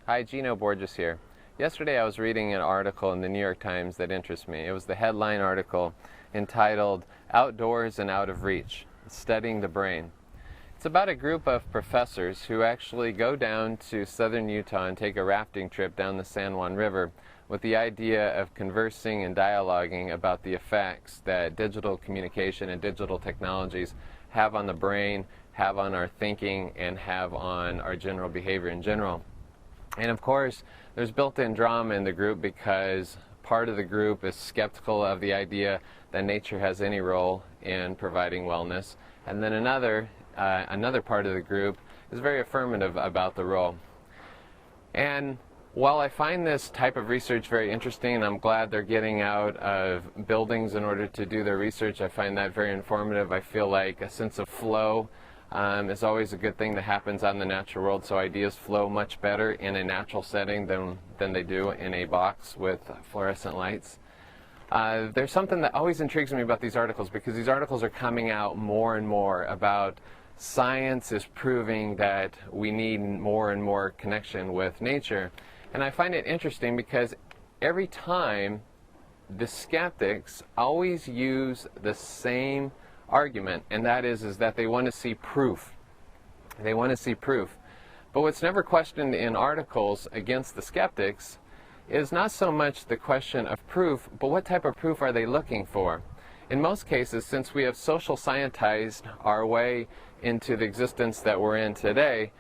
Hi, Gino, Borges here. Yesterday I was reading an article in the New York Times that interests me. It was the headline article entitled Outdoors and Out of Reach, Studying the Brain. It's about a group of professors who actually go down to southern Utah and take a rafting trip down the San Juan River with the idea of conversing and dialoguing about the effects that digital communication and digital technologies have on the brain, have on our thinking, and have on our general behavior in general. And of course, there's built-in drama in the group because part of the group is skeptical of the idea that nature has any role in providing wellness, and then another part of the group is very affirmative about the role. And while I find this type of research very interesting, and I'm glad they're getting out of buildings in order to do their research, I find that very informative. I feel like a sense of flow is always a good thing that happens out in the natural world, so ideas flow much better in a natural setting than they do in a box with fluorescent lights. There's something that always intrigues me about these articles, because these articles are coming out more and more about science is proving that we need more and more connection with nature. And I find it interesting because every time the skeptics always use the same argument, and that is that they want to see proof. They want to see proof. But what's never questioned in articles against the skeptics is not so much the question of proof, but what type of proof are they looking for? In most cases, since we have social scientized our way into the existence that we're in today,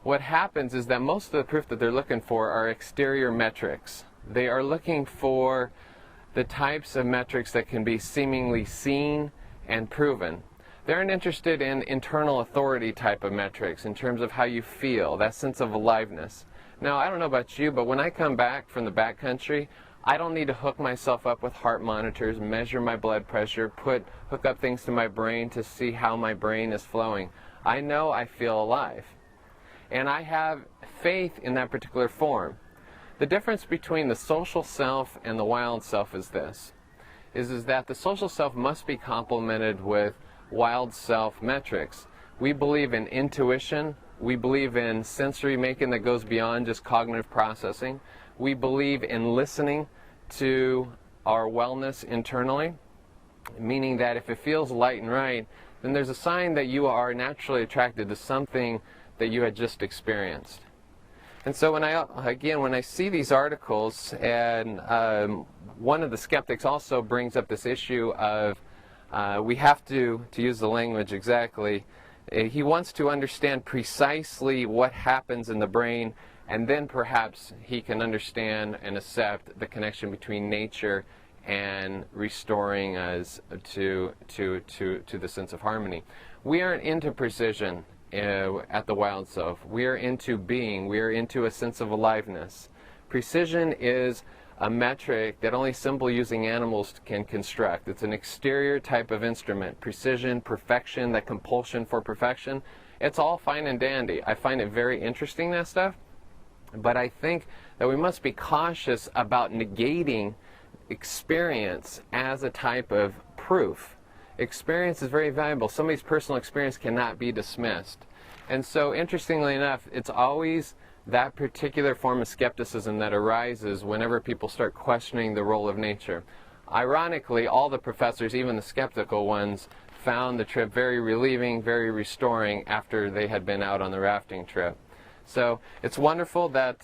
what happens is that most of the proof that they're looking for are exterior metrics. They are looking for the types of metrics that can be seemingly seen and proven. They aren't interested in internal authority type of metrics in terms of how you feel, that sense of aliveness. Now, I don't know about you, but when I come back from the backcountry, I don't need to hook myself up with heart monitors, measure my blood pressure, hook up things to my brain to see how my brain is flowing. I know I feel alive. And I have faith in that particular form. The difference between the social self and the wild self is this, is that the social self must be complemented with wild self metrics. We believe in intuition. We believe in sensory making that goes beyond just cognitive processing. We believe in listening to our wellness internally, meaning that if it feels light and right, then there's a sign that you are naturally attracted to something that you had just experienced. And so when I see these articles, and one of the skeptics also brings up this issue of we have to use the language exactly, he wants to understand precisely what happens in the brain, and then perhaps he can understand and accept the connection between nature and restoring us to the sense of harmony. We aren't into precision at the wild self. We are into being. We are into a sense of aliveness. Precision is a metric that only simple using animals can construct. It's an exterior type of instrument. Precision, perfection, that compulsion for perfection, it's all fine and dandy. I find it very interesting, that stuff, but I think that we must be cautious about negating experience as a type of proof. Experience is very valuable. Somebody's personal experience cannot be dismissed. And so, interestingly enough, it's always that particular form of skepticism that arises whenever people start questioning the role of nature. Ironically, all the professors, even the skeptical ones, found the trip very relieving, very restoring after they had been out on the rafting trip. So it's wonderful that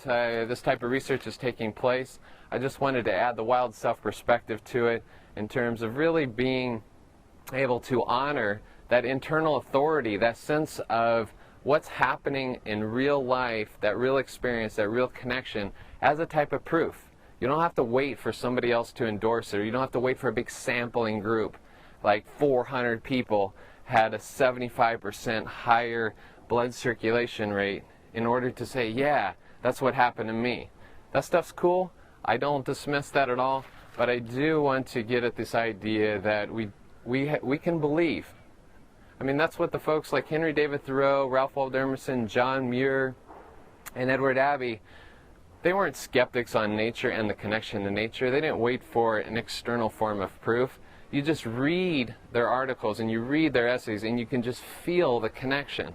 this type of research is taking place. I just wanted to add the wild self perspective to it in terms of really being able to honor that internal authority, that sense of what's happening in real life, that real experience, that real connection, as a type of proof. You don't have to wait for somebody else to endorse it, or you don't have to wait for a big sampling group, like 400 people had a 75% higher blood circulation rate in order to say, yeah, that's what happened to me. That stuff's cool. I don't dismiss that at all, but I do want to get at this idea that we can believe. I mean, that's what the folks like Henry David Thoreau, Ralph Waldo Emerson, John Muir, and Edward Abbey, they weren't skeptics on nature and the connection to nature. They didn't wait for an external form of proof. You just read their articles and you read their essays and you can just feel the connection.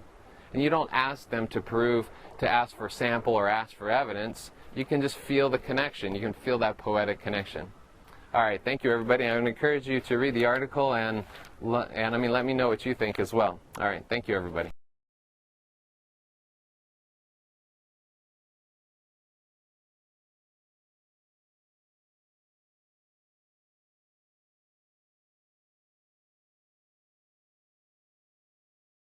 And you don't ask them to ask for sample or ask for evidence. You can just feel the connection. You can feel that poetic connection. All right, thank you, everybody. I would encourage you to read the article and let me know what you think as well. All right, thank you, everybody.